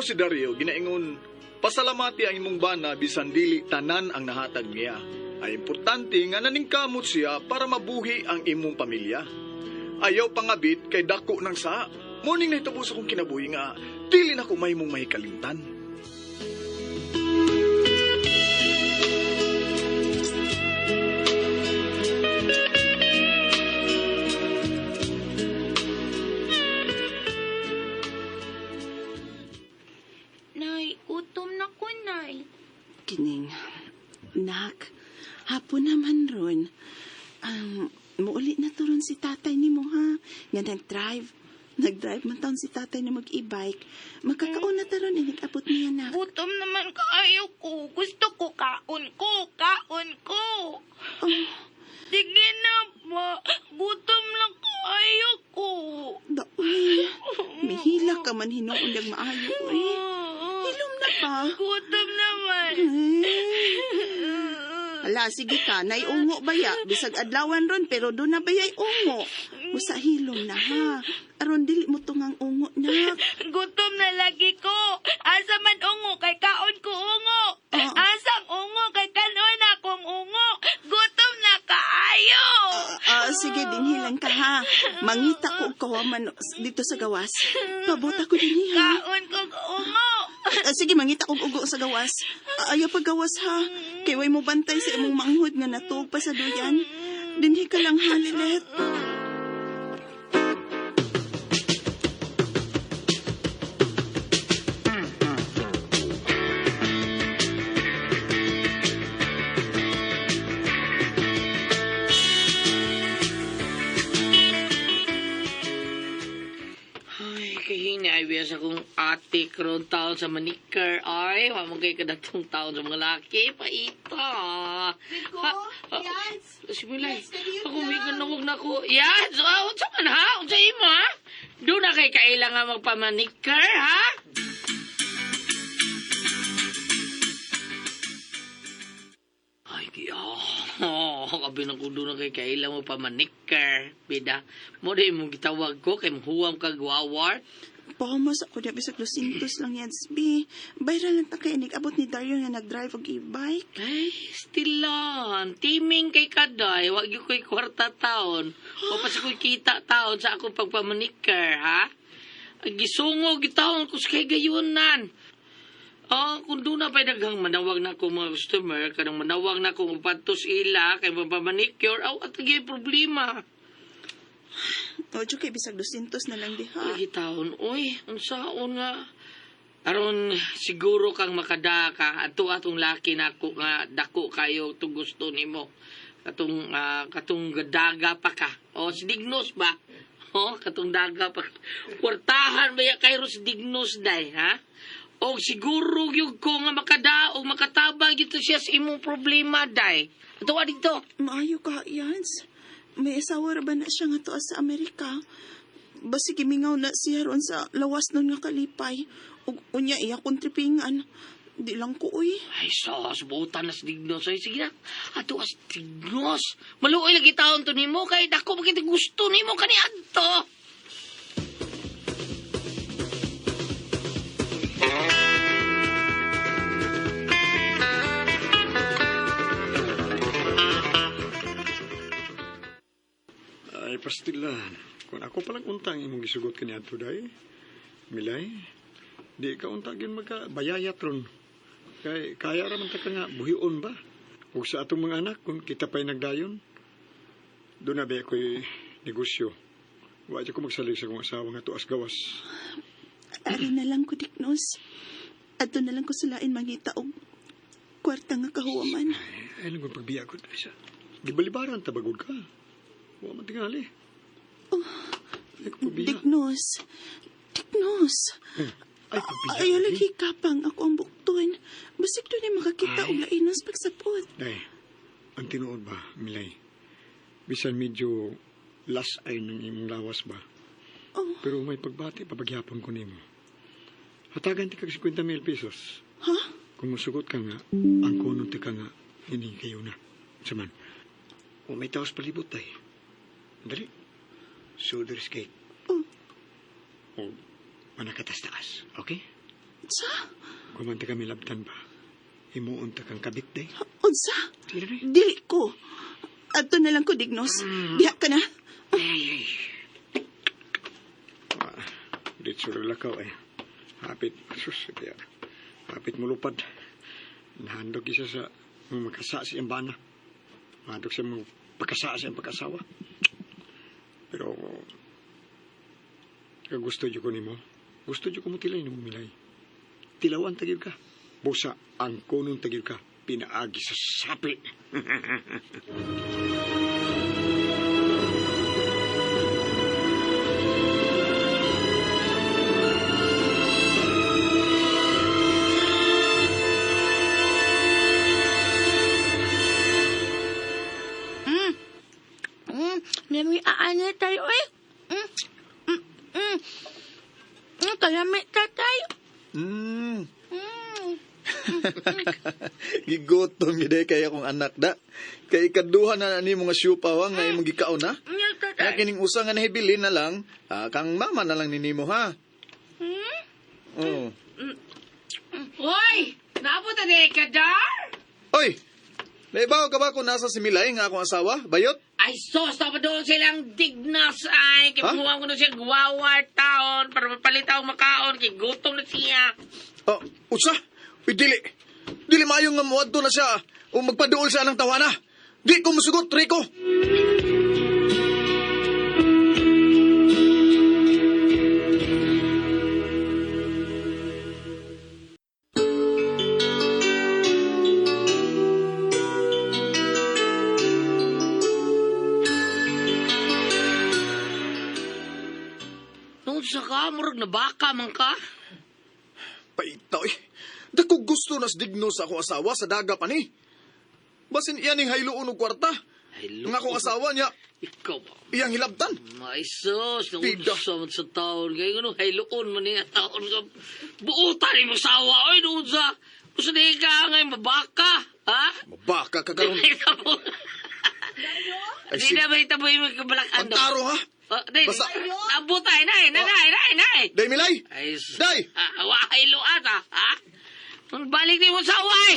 Ako si Dario, ginaingon, pasalamati ang imong bana bisan dili tanan ang nahatag niya. Ay importante nga naningkamot siya para mabuhi ang imong pamilya. Ayaw pangabit kay dako ng saa. Morning na itubos akong kinabuhi nga, dili na ko may mong mahikalimtan. Nay, utom na ko, Nay. Kining, nak, hapon naman ron. Muuli na to ron si tatay ni mo, ha? Nga nag-drive man taon si tatay na mag-e-bike. Magkakaon na taron, nag-abot niya, nak. Utom naman kaayo ko. Gusto ko kaon ko. Sige na ba? Gutom lang kaayo ko. Uy, mihila ka man hinuon ng maayo, eh. Hilom na pa. Gutom naman. Hala, sige ka, naiungo ba ya? Bisag adlawan ron, pero doon na ba ya'y ungo? Usa hilom na, ha? Aron, dili mo tungang ungo, nak. Gutom na lagi ko. Asa man ungo kay kaon ko ungo. Asang ungo kay kanon akong ungo. Gutom na kaayo. Sige, dinhilan ka, ha? Mangita ko og kawaman dito sa gawas. Pabuta ko din, ha? Kaon ko ungo. Sige, mangita ko ugo sa gawas. Ayaw pag gawas, ha? Kay way mo bantay sa imong manghod nga natuog pa sa duyan. Dinhi ka lang, ha, Lilet? Ay, biasa kong ate karon taon sa manikar. Ay, wala kay kadatong taon sa mga laki. Paita. Yans! Similay. Ako may ganawag na ko. Yans! Unsa man ha? Unsa imo ha? Doon na kay kailangan magpamanikar ha? Ay, di kabi na ko doon na kay kailangan magpamanikar. Bida, mo di mong gitawag ko kay mahuwam kag wawar. Pahumas ako na bisag 200 lang yan, B. Bayra lang ta kay abot ni Dario nga nag-drive og e-bike. Ay, still lang. Timing kay kaday. Wag yung ko'y kwarta taon. O pa sa ko'y kita taon sa akong pagpamanikar, ha? Gisungog, gitaon ko sa kay gayunan. Kung doon na pa'y daghang manawag na akong mga customer, kanang manawag na akong upatos ila, kay mapamanicure, at naging problema. O, kay bisag 200 na lang di, ha? Ay, taon, uy, ang saon nga. Aron, siguro kang makadaka, atong laki na ako nga, dako kayo, itong gusto nimo. Katong daga pa ka. O, si Dignos ba? O, katong daga pa ka. Kwartahan ba ya kayo si Dignos, day, ha? O, siguro yung ko nga makadaog, makatabang ito siya sa imong problema, day. Ito, dito. Maayo ka, Yans. May asawa ra ba na siya nga to sa Amerika? Basi gimingaw na siya ron sa lawas nun nga kalipay. Unya iya kontripingan. Di lang ko, uy. Ay, sos, buta na si Dignos. Ay, sige na. Ato as Dignos. Maluoy lagi taon to nimo, kay dako makita gusto nimo kaniad to. Ay, pastilan. Kung ako palang untang imong gisugot kaniya today, Milay, di ka untang yun magkabayayat ron. Kaya raman ta ka nga, buhion ba? O sa atong mga anak, kung kita pa'y nagdayon, doon na ba ako'y negosyo. Wala ko magsalig sa kong asawa nga tuas gawas. Ari na lang ko, Dignos. Ato na lang ko sulain mangita og kwarta nga kahuwaman. Ay, lang kong pagbiya ko. Gibalibaran, tabagod ka. Huwag man tingali. Oh, Dignos. Ay, pagbiya. Ay, lagi kapang ako ang buktuin. Basig doon ay makakita og lainos pagsapot. Ay, ang tinuod ba, Milay? Bisan medyo last ay ng imong lawas ba? Oh. Pero may pagbati, papagyapon ko nimo. Hatagan ti kag 50,000 pesos. Ha? Kung musugot ka nga, ang kunon ti ka nga, hindi kayo na. Saman, o may taos palibot ay. Dali. Soldier's cake. Oh. O manakatas-taas. Okay? Sa? Gumanta kami labtan ba? Himuon ta kang kabit day. Unsa? Tira day. Dili ko. Adto na lang ko, Dignos. Diha ka na. Ay. Dito lakaw eh. Hapit. Sus, kaya. Hapit mo lupad. Nahandog isa sa makasa siyang bana. Nahandog sa mga pagkasa siyang pagkasawa. Pero, gusto dyo ko ni mo. Gusto dyo ko mo tilay no Milay. Tilawan tagil ka. Busa ang kunong tagil ka. Pinaagi sa sapi. Nami aanya tayo eh. Kalamit tatay. Gigutom yun kaya kong anak da. Kay ikaduha na ni mga syupawang nga imong gikaon na. Nya Kaya tatay. kining usa nga nahibilin na lang, kang mama na lang ninimo ha. Oh. Hoy! Napunta na ka, Dar? Oy! Naibaw ka ba kung nasa si Milay nga akong asawa? Bayot? Ay, sos, tapa doon silang dignas, ay. Ha? Kipuha ko na siya guwawar taon para mapalitaw makaon. Kay gutom na siya. Oh, utsa? Uy, dili. Dili mayong nga muadto na siya o magpaduol siya ng tawana. Di ko musugot, Rico. Noon sa ka, murag na baka man ka. Paitaw eh. Dako gusto nas digno sa akong asawa sa daga pa ni. Basin iyan ning hayloon og kwarta. Ay, Nga akong asawa niya, Ikaw ba? iyang hilabtan. May sos, Pida. naunsa man sa taon. Kaya gano'n, hayloon man niya taon ka. Buutan ni mo sawa. Ay, noon sa... Gusto na ka ngayon mabaka. Ha? Mabaka ka karon. Ito po. Ay, Di na ba ito mo yung kabalakan? Pagtaro ha. Basta. Basta- Abutay, nay. Day Milay. Ay, Day! hayloan ha? Balik ni mo saway.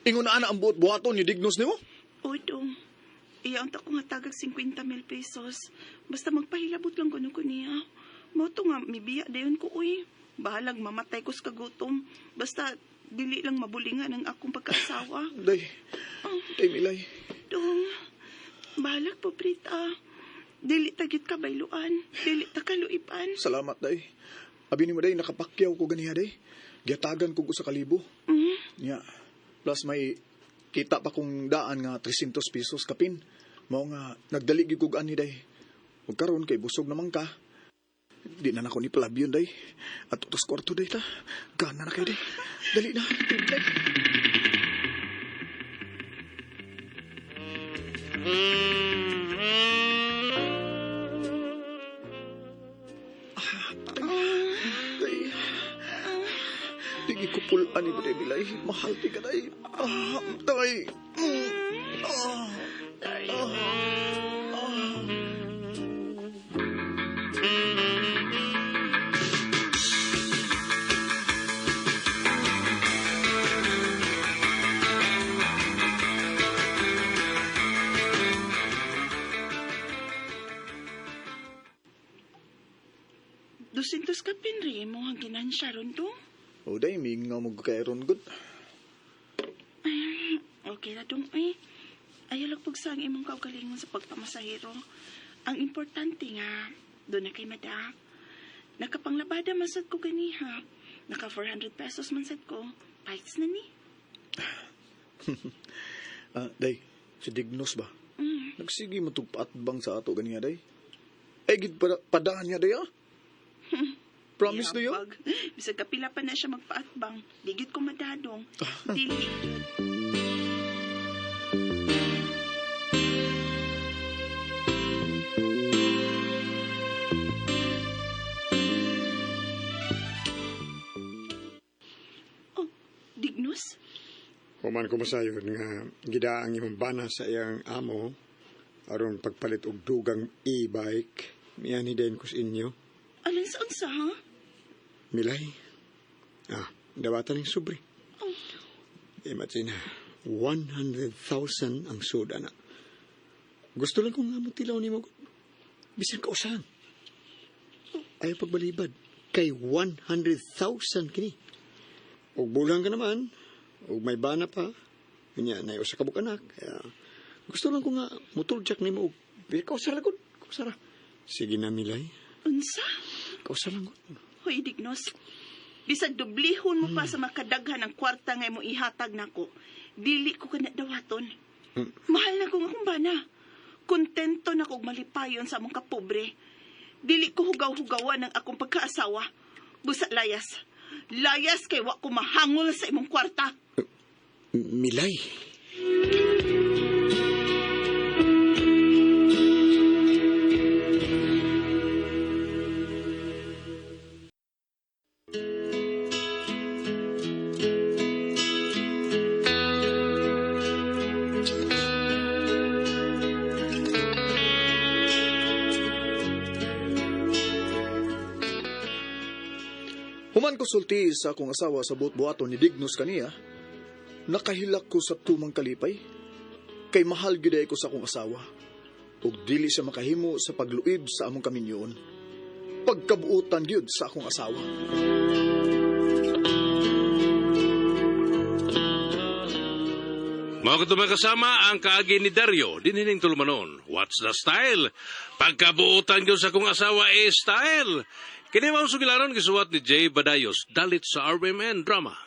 Ingon na ana ang buot-buhaton ni dignos nimo. Uy, dong. Iyaon ta ko nga tagag 50,000 pesos. Basta magpahilabot lang ko ko niya. Moto nga, mibiya dayon ko, uy. Bahalag mamatay ko sa kagutom. Basta, dili lang mabulingan ang akong pagkasawa. Day. Day Milay. Dong, bahalag po, Prita. Dili tagyot ka bayluan. Dili ta kaluipan. Salamat day. Abi ni mo day nakapakyaw ko ganiha day. Giatagan ko sa kalibo. Nya. Plus may kita pa kong daan nga 300 pesos kapin. Mao nga nagdali gyud kog ani day. Ug karon kay busog naman ka. Di na nako ni palabyon day. At utos kwarto day ta. Gana na kay day. Dali na. Day. Day. Digi ko pulaan ni Buday Bilay. Mahal ti ka day. Day. Dusintos ka pinri mo ang ginansya ron to. O day, may nga mo kairon good. Okay na dong, eh. Ayaw lang pagsang imong kaugalingon sa pagpamasahero. Ang importante nga, doon na kay Mada. Nakapanglabada masad ko ganiha. Naka 400 pesos man sad ko. Pikes na ni. Day, si Dignos ba? Nagsige mo tugpaat bang sa ato ganiya day? Ay, gid padaan niya day Promise na yun? Pag, bisag kapila pa na siya magpaatbang. Digit ko madadong. Dili. Oh, Dignos? Human ko masayon nga gidaang imong bana sa iyang amo, Aron pagpalit og dugang e-bike, miyani din ko sa inyo. Alin sa unsa, ha? Milay. Dawatan ng sobre. Imagine, 100,000 ang soda na. Gusto lang kong nga tilaw ni mo. Bisan ka usahan. Ayaw pagbalibad. Kay 100,000 kini. Og bulang ka naman. Og may bana pa. Kanya, na sa kabuk anak. Kaya, gusto lang ko nga mutuljack ni mo. Kausara lang ko. Kausara. Sige na, Milay. Unsa? Kausara lang ko. Hoy, Dignos. Bisag dublihon mo pa sa makadaghan ng kwarta nga mo ihatag nako. Dili ko kana dawaton. Mahal na ko nga akong bana. Kontento na kong malipayon sa among kapobre. Dili ko hugaw-hugawan ng akong pagkaasawa. Busa layas. Layas kay wa ko mahangol sa imong kwarta. Milay. Human ko sulti sa akong asawa sa buot-buaton ni Dignos kaniya, nakahilak ko sa tumang kalipay, kay mahal gyud ko sa akong asawa, ug dili siya makahimo sa pagluib sa among kaminyoon. Pagkabuutan gyud sa akong asawa. Mga katumang kasama ang kaagi ni Dario, dinhining tulumanon. What's the style? Pagkabuutan gyud sa akong asawa style. Kini mao sugilanon gisuwat ni Jay Badayos, dalit sa RMN Drama.